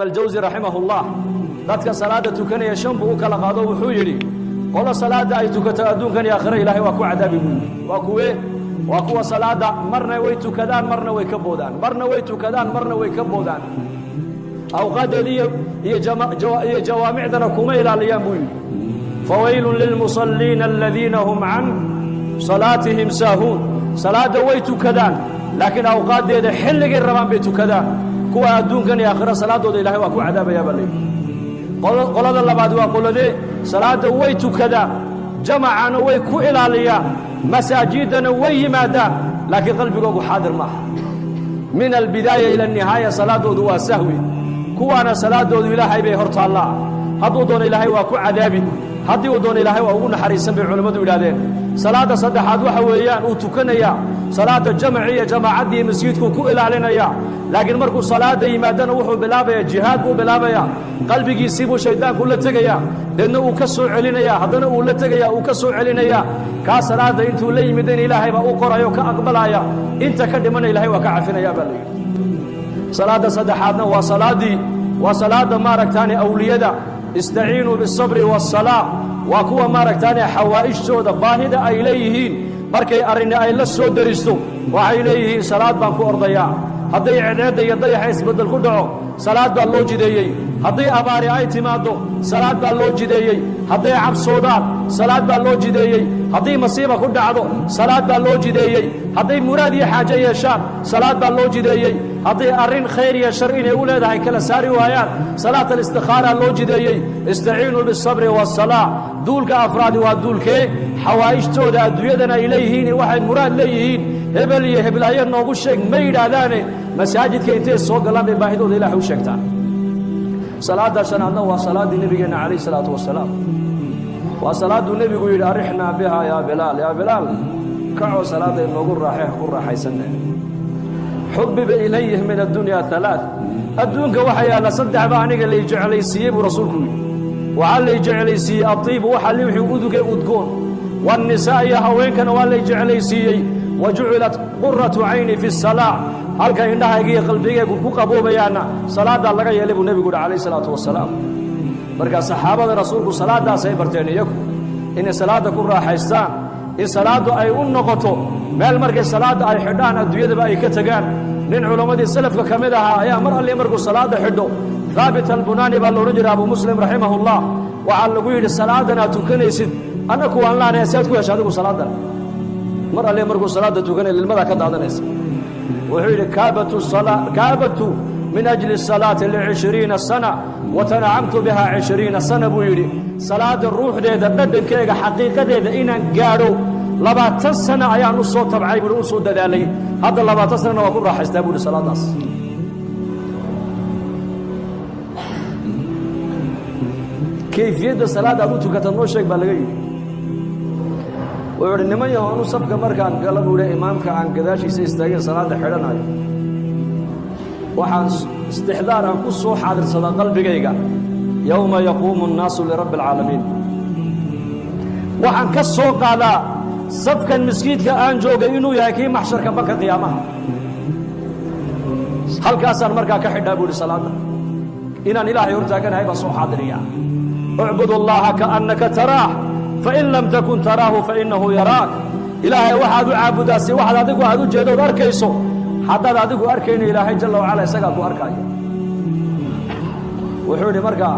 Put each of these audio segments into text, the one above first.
الجوزي رحمه الله ذاتك صلاة تكني يشنب وكلا قاضو وحويري قال صلاة أي تكتا أدونك يا أخرى إلهي وكو عذابي وكو صلاة مرنا ويتو كدان مرنا ويكبودان مرنا ويتو كدان مرنا ويكبودان أو قد هي جوامع ذنكم إلى اليامين فويل للمصلين الذين هم عن صلاتهم ساهون صلاة ويتو كدان لكن أوقات دي حل غير رمان بيتو كدان كوا أدونك يا أخرى صلاة دود إلهي وكو عذابي يا بلي قال الله بعد وقال لي صلاة ويتو كدان جمعنا ويكو إلى اليام مساجدنا ويمادا لكن قلبك حاضر معه من البداية إلى النهاية صلاة دود سهوي كوانا صلاة دود إلهي بيهرت الله هدو دون إلهي وكو عذابي هدو دون إلهي وأقول حريصا بعلماء ولادين صلاة صدحات وحويان وتكنيا صلاة جمعية جماعة دي مسجدكم كو إلى علينا يا لكن مركو صلاة يمادنا وحو بلابيا جهاد بلابيا قلبك يسيبو شيطان كل تجيا لأنه وكسو علينا يا هذا ولا تجيا وكسو علينا يا كصلاة أنتوا لي مدين إلهي وأقرأ يوك أقبلايا أنت كدمنا إلهي وكعفنا يا بلي صلاة صدحاتنا وصلاة ماركتاني أولياء استعينوا بالصبر والصلاة وكوا ماركتاني حوائج سودة باهدة إليهين markay arrin ay la soo daristo waxay leeyihiin salaad baan ku ordayaa haday ciideeda iyo dayax isbedel ku dhaco salaad baa loo jideeyay haday abaari ay timaado salaad baa loo jideeyay haday cabsoodaan salaad baa loo jideeyay haday masiiba ku dhacdo salaad baa loo jideeyay haday muraad iyo xaaje yeeshaan salaad baa loo jideeyay haday arrin khayr iyo shar inay u leedahay kala saari waayaan salaat al-istikhara loo jideeyay istaciinu bis-sabri was-salaa duulka afraadi waa duulkee xawaa'ijtooda adduunyadana ay leeyihiin waxay muraad leeyihiin hebel iyo heblaaya noogu sheeg ma yidhaahdaane masaajidka intay soo galaan bay baahidooda ilaahay u sheegtaan salaada shanaadna waa salaadii nabigeena calayhi salaatu wasalaam waa salaaduu nabigu yidhi arixnaa biha yaa bilaal kacoo salaada inoogu raaxaysanne xubbiba ilayhi min addunya halaath adduunka waxaa yaalla saddex baa aniga lay jeclaysiiyey buu rasuulku yidhi waxaa lay jeclaysiiyey atiibu waxaa li wixii udugay udgoon والنساء يا هوينكنا واللي جعلي سيي وجعلت قرة عيني في الصلاة هلك إنها يجي قلبي يقول قبو بيانا صلاة الله يلي النبي يقول عليه الصلاة والسلام بركة صحابة رسول صلاة سيبرتين يكو إن صلاة كبرى حيستان إن صلاة أي النقطة ما المركز صلاة أي حدان الدوية بأي كتجان من علماء السلف كمدها يا مرة اللي مركز صلاة حدو ثابت البناني بالرجل أبو مسلم رحمه الله وعلقوا الصلاة أنا تكنيسد أنا كوان لا نسيت كويش هذا صلاة مرة اللي مركو صلاة تكن للمذا كذا هذا ناس وحيل كابت من أجل الصلاة ل20 سنة وتنعمت بها 20 سنة بويري صلاة الروح ده بدن كيجا حقيقة ده إن قالوا لبعت سنة أيام الصوت تبعي بالأصول ده لي هذا لبعت سنة وأقول راح يستقبل الصلاة ناس كيفية الصلاة أبو تكتنو شيء بالغي ويقول إنما يهونو صفقة مركان قالوا له إمامك عن كذاشي سيستغير صلاة حيران هاي وحان استحضار عن قصو حاضر صلاة قلبي جيجا يوم يقوم الناس لرب العالمين وحان كسو قال صفقة المسكيت كأن جوغا إنو يهكي محشر كبك قيامها هل كاسر مركا كحد أبو لصلاة إن إله يرتاكن هاي بصو حاضرية اعبد الله كأنك تراه فإن لم تكن تراه فإنه يراك إلهي واحد عابدا سي واحد أدق واحد جيدو أركيسو حتى أدق أركين إلهي جل وعلا يسقط أركاي وحولي مركا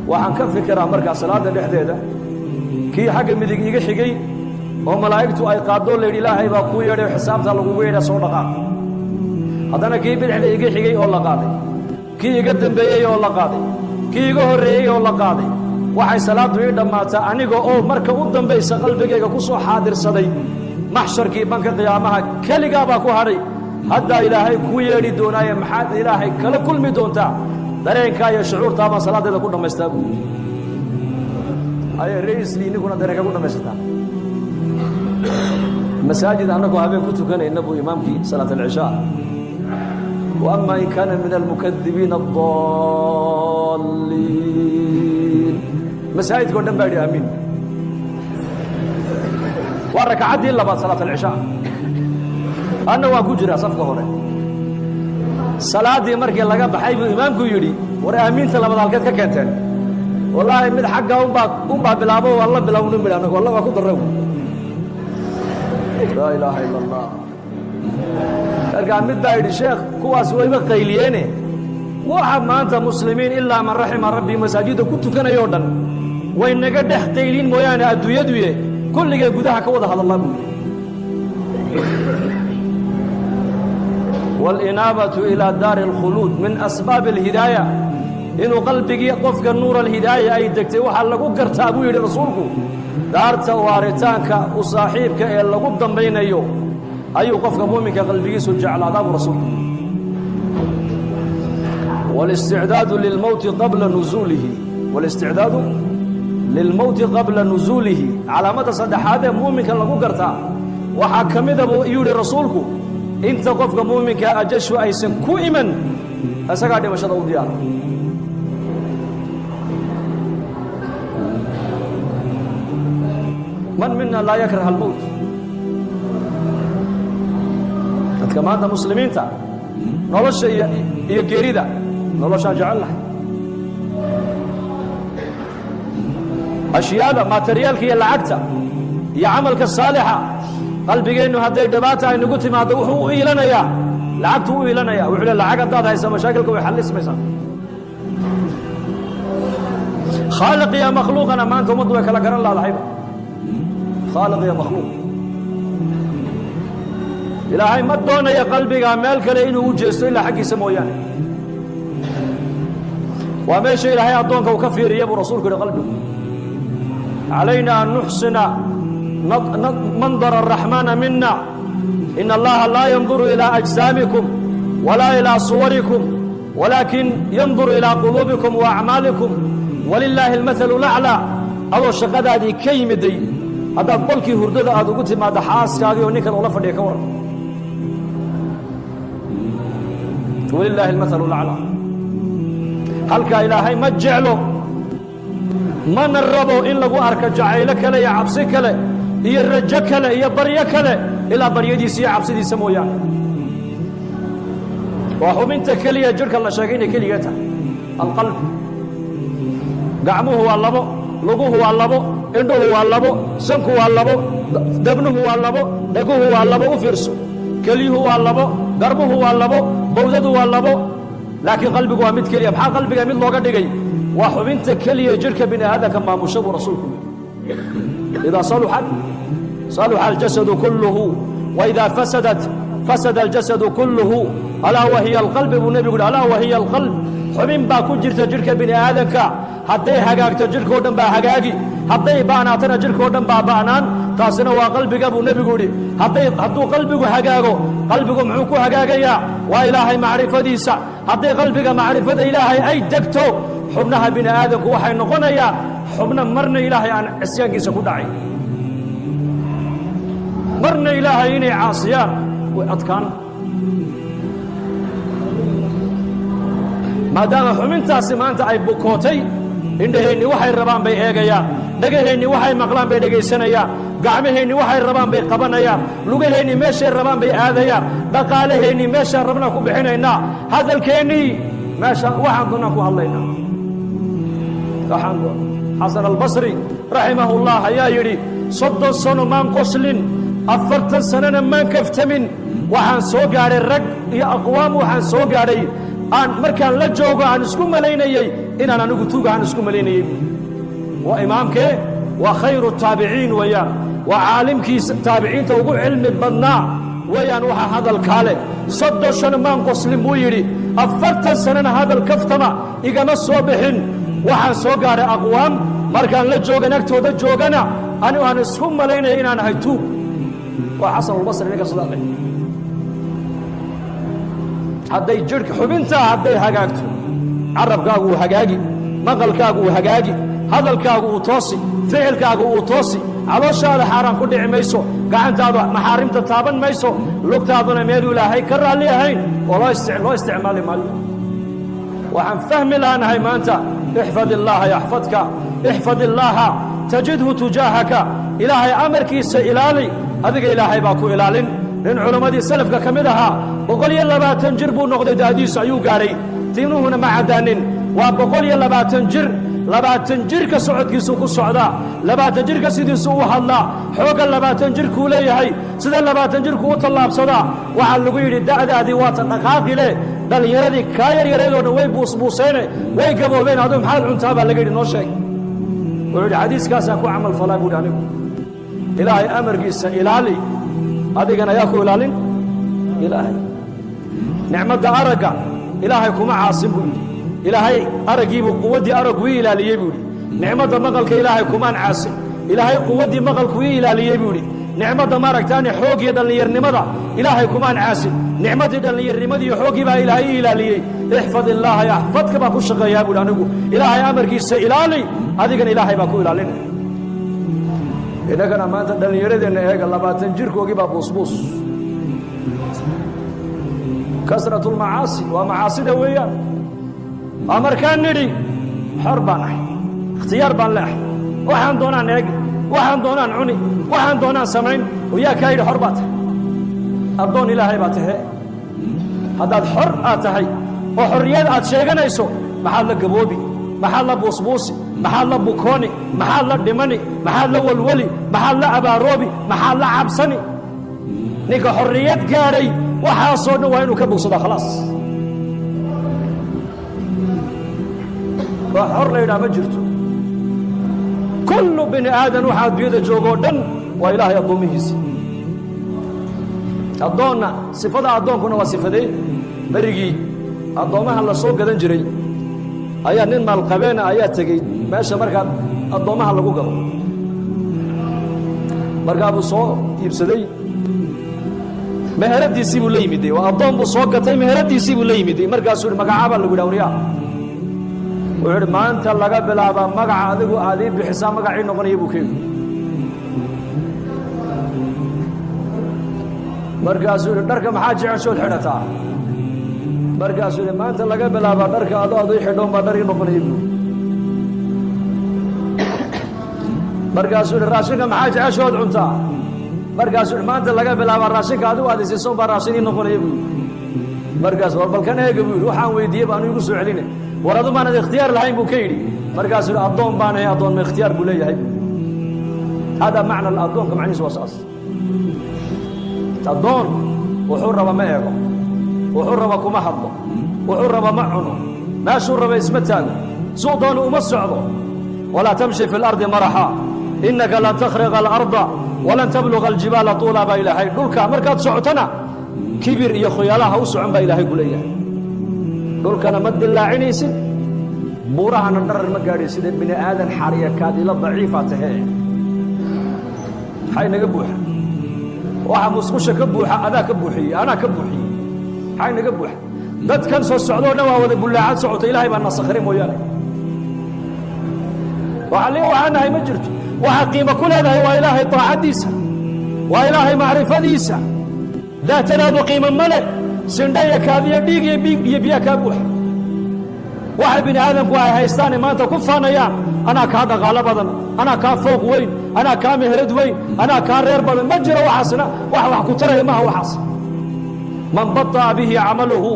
وحن كفكرة مركا صلاة الإحدادة كي حق مدق يجي وملائكته أي قادون لإلهي باقوي يدي حسابته لقوية صدقاء هذا كي بالحدة يجي والله قاضي كي يقدم بيئي والله قاضي كي يقهريي والله قاضي waxay salaadu ii dhamaata aniga oo marka u dambaysa qalbigayga ku soo xaadirsaday maxsharkii banka qiyaamaha kaliga ba ku haray hadda ilaahay ku yeeri doonaaye maxaad ilaahay kala kulmi doontaa dareenka iyo shucuurta ma salaadeeda ku dhameystaa ay reesli inaguna dareenka ku dhameystaa masaajid anagu habeen ku tukanayna buu imaamkii salaat al-isha وأما إن كان من المكذبين الضالين مساجد قدام بعد أمين وركعتي إلا بعد صلاة العشاء أنا وأكو جرا صفقة هنا salaadii markii laga baxay buu imaamku yidhi war aamiinta labada halkeed ka keenteen wallaahi mid xagga unbaa bilaabo waa la bilaawnu midh anagu alla waa ku darre laa ilaaha ila allah markaa mid baa yidhi sheekh kuwaas wayba qayliyeene waxa maanta muslimiin ilaa man raxima rabbii masaajidda ku tukanayoo dhan way naga dhex qayliin mooyaane adduunyaduye kulligee gudaha ka wada hadallaa buu والإنابة إلى دار الخلود من أسباب الهداية إنه قلبك قفك النور الهداية أي دكتي وحال لقو قرتابو يلي رسولك دارت وارتانك وصاحبك إلا قبضا بين أيو أيو قفك مؤمنك قلبك سجع على عذاب رسولك والاستعداد للموت قبل نزوله والاستعداد للموت قبل نزوله على مدى صدح هذا مؤمنك لقو قرتاب وحاكمد يولي رسولك inta qofka muuminka ajashu aysan ku iman asagaa dhimashada u diyaar man mina laa yakraha almowt dadka maanta muslimiinta nolosha iyo geerida noloshaan jecel lahay ashyaada materiyaalka iyo lacagta iyo camalka saalixa qalbigeennu hadday dhibaata ay nagu timaado wuxuu u iilanayaa lacagtuu u iilanaya wuxuu le lacag haddaad haysa mashaakilka way xallismaysaa khaaliq iyo makhluuqana maanta ummaddu way kala garan laadahayba khaaliq iyo makhluuq ilaahay ma doonaya qalbiga meel kale inuu u jeesto ilaa xaggiisa mooyaane waa meesha ilaahay addoonka uu ka fiiriya buu rasuulku yidhi qalbigu calayna an nuxsina منظر الرحمن منا إن الله لا ينظر إلى أجسامكم ولا إلى صوركم ولكن ينظر إلى قلوبكم وأعمالكم ولله المثل الأعلى أو الشقادة هذه كيمدي هذا قولك هردد هذا قلت ما دحاس كاغي ونكر الله فديك ورا ولله المثل الأعلى هل كإلهي ما جعله ما نربو إن لقوا أرك جعيلك لا يعبسك لا هي الرجك لا هي بريك لا إلى بريدي سي عبسدي سمويا وحمنت كلية جرك الله شاقين كليتها القلب قعمه هو اللبو لقوه هو اللبو عنده هو اللبو سنكه هو اللبو دبنه هو اللبو دقوه هو اللبو وفرسه كليه هو اللبو قربه هو اللبو بوذده هو اللبو لكن قلبك هو مد كلية بحال قلبك مد لوغا دغاي وحمنت كلية جرك بنا هذا كما مشب رسولكم إذا صلح الجسد كله وإذا فسد الجسد كله ألا وهي القلب والنبي يقول ألا وهي القلب حمين باكو جرك بني آدمك حتى حقاك تجرك ودن با حقاقي حتى باناتنا جرك ودن با بانان تاسنا وقلبك أبو النبي يقول حتى قلبك حقاقه قلبك محوكو حقاقيا وإلهي معرفة ديسا حتى قلبك معرفة إلهي أي دكتو حبنها بني آدمك وحي نقنيا حبنا مرنا إلهي عن عسيان كيسا كدعي مرنا إلهي إني عاصيان وأتكان ما دام حمنتاسي maanta ay bukootay indhaheenni waxay rabaan bay eegayaan dhagaheenni waxay maqlaan bay dhagaysanayaan gacmaheenni waxay rabaan bay qabanayaan lugaheenni meeshay rabaan bay aadayaan dhaqaalaheenni meeshaan rabnaa ku bixinaynaa hadalkeenni meesha waxaan doonaa ku hadlaynaa xasan albasri raximahullah ayaa yidhi 30 sano maan qoslin 40 sanana maan kaftamin waxaan soo gaadhay rag iyo aqwaam waxaan soo gaadhay aan markaan la joogo aan isku malaynayay inaan anigu tuuga aan isku malaynayay waa imaamkee waa khayru taabiciin weeyaan waa caalimkiisa taabiciinta ugu cilmi badnaa weeyaan waxa hadalkaa leh 30 sano maan qoslin buu yidhi 40 sanana hadal kaftama igama soo bixin waxaan soo gaadhay aqwaam markaan la joogan agtooda joogana anigu aan isku malaynaya inaan ahay tuug waa xasan albasri ninka sadaaqay hadday jirka xubinta hadday hagaagto carabkaagu uu hagaagi maqalkaagu uu hagaagi hadalkaagu uu toosi ficilkaagu uu toosi calooshaada xaaraan ku dhici mayso gacantaada maxaarimta taaban mayso lugtaaduna meel ilaahay ka raalli ahayn oo loo isticmaali maayo waxaan fahmi laanahay maanta ixfad illaaha yaxfadka ixfad illaaha tajidhu tujaahaka ilaahay amarkiisa ilaali adiga ilaahay baa ku ilaalin nin culammadii salafka ka mid ahaa 120 jir buu noqday daadiisu ayuu gaaray tiinuhuna ma caddaanin waa 120 jir 20 jirka socodkiisu ku socdaa 20 jirka sidiisu u hadlaa xooga 20 jirkuu leeyahay sida 20 jirku u tallaabsadaa waxaa lagu yidhi da'daadii waa ta dhaqaaqi leh dhallinyaradii kaa yaryareedoo dhan way buusbuuseene way gaboobeen aduu maxaad cuntaa baa laga yidhi noo sheeg wuxuu yidhi xadiiskaasaa ku camal falaa buuhi anigu ilaahay amarkiisa ilaali adigana yaa ku ilaalin ilaahay nicmadda aragga ilaahay kuma caasin buu yidhi ilaahay araggiibuu quwaddii araggu ii ilaaliyey buu yidhi nicmadda maqalka ilaahay kumaan caasin ilaahay quwaddii maqalku ii ilaaliyey buu yidhi nicmadda maaragtaani xoog iyo dhallinyarnimada ilaahay kumaan caasin nicmaddii dhallinyarnimadii iyo xooggii baa ilaahay ii ilaaliyey ixfad illaaha yaxfadka baa ku shaqeeyaa buuhi anigu ilaahay amarkiisa ilaali adigana ilaahay baa ku ilaalinaya innagana maanta dhallinyaradeenna eega 20 jirkoogii baa buusbuus kasratu lmacaasi waa macaasida weeyaan waa markaan nidhi xor baan ahay ikhtiyaar baan leeahay waxaan doonaan eegi waxaan doonaan cuni waxaan doonaan samayn oo yaa kaa yidhi xor baa tahay addoon ilaahay baa tahe haddaad xor aad tahay oo xorriyad aad sheeganayso maxaad la gaboobi maxaad la buusbuusi maxaad la bukooni maxaad la dhimani maxaad la walwali maxaad la abaaroobi maxaad la cabsani ninka xorriyad gaadhay waxaasoo dhan waa inuu ka bogsadaa khalaas waa xor la yidhaha ma jirto kullu bini aadan waxaa adduunyada joogoo dhan waa ilaahay addoommihiisi addoonna sifada addoonkuna waa sifadee berigii addoommaha la soo gadan jiray ayaa nin maalqabeena ayaa tegey meesha markaa addoommaha lagu gado markaa buu soo iibsaday meheradiisii buu la yimiday waa addoon buu soo gatay meheradiisii buu la yimiday markaasuu yidhi magacaabaa lagu yidhi awliyaa wuxuu yidhi maanta laga bilaabaa magaca adigu aad ii bixisaa magacii noqonaya buu keeni markaasuu yidhi dharka maxaa jeceshood xidhataa markaasuu yidhi maanta laga bilaabaa dharka adoo adu ii xidhoon baa dhar ii noqonaya buu markaasuu yidhi raashinka maxaa jeceshood cuntaa markaasuu yidhi maanta laga bilaabaa raashinka adigu aad isiisoon baa raashin ii noqonaya buu markaas war balkan eega buu yidhi waxaan weydiiyey baanu igu soo celine war adu maanad ikhtiyaar lahayn buu ka yidhi markaasuu yidhi addoon baan ahay addoon ma ikhtiyaar buu leeyahay hada macna addoonka macnihiisu waa saas addoon wuxuu raba ma eego wuxuu raba kuma hadlo wuxuu raba ma cuno meeshuu raba isma taago suu doonu uma socdo walaa tamshi fi lardi maraxa innaka lan takhriqa alarda walan tabluga aljibaala tuula baa ilaahay dhulka markaad socotana kibir iyo khoyaalaha u socon baa ilaahay ku leeyahay dhulkana ma dillaacinaysid buurahana dharar ma gaadhaysid bini aadan xariyakaadila daciifa tahee maxay naga buuxa waxa musqusha ka buuxa adaa ka buuxiyey anaa ka buuxiyey maxay naga buuxa dadkan soo socdoo dhan waa wada bullaacad socota ilaahay baa nasakhre mooyaane waxaan nahay ma jirto waxa qiimo ku leedahay waa ilaahay taacaddiisa waa ilaahay macrifadiisa daatanaadu qiimo ma leh sindhaya kaadiya dhiig iyo biya kaa buuxa waxa bini aadamku ay haystaane maanta ku faanayaan anaa kaa dhaqaalo badan anaa kaa fooq weyn anaa kaa meherad weyn anaa kaa reer badan ma jiro waxaasna wax ku taraya maaha waxaas man baطa'a bihi camaluhu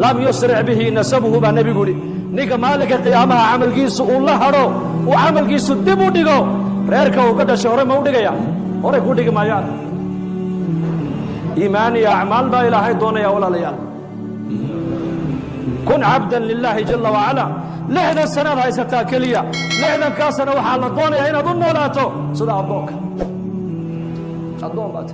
lam yusric bihi nasabuhu baa nebigu yidhi ninka maalinka qiyaamaha camalkiisu uu la hadho uu camalkiisu dib u dhigo reerka uu ka dhashay hore ma u dhigaya horey ku dhigi maayaan iimaan iyo acmaal baa ilaahay doonaya walaalayaal kun cabdan lilaahi jala wacala 60 sanaad haysataa keliya 60 kaa sana waxaa la doonayaa inaad u noolaato sida addoonka addoon baad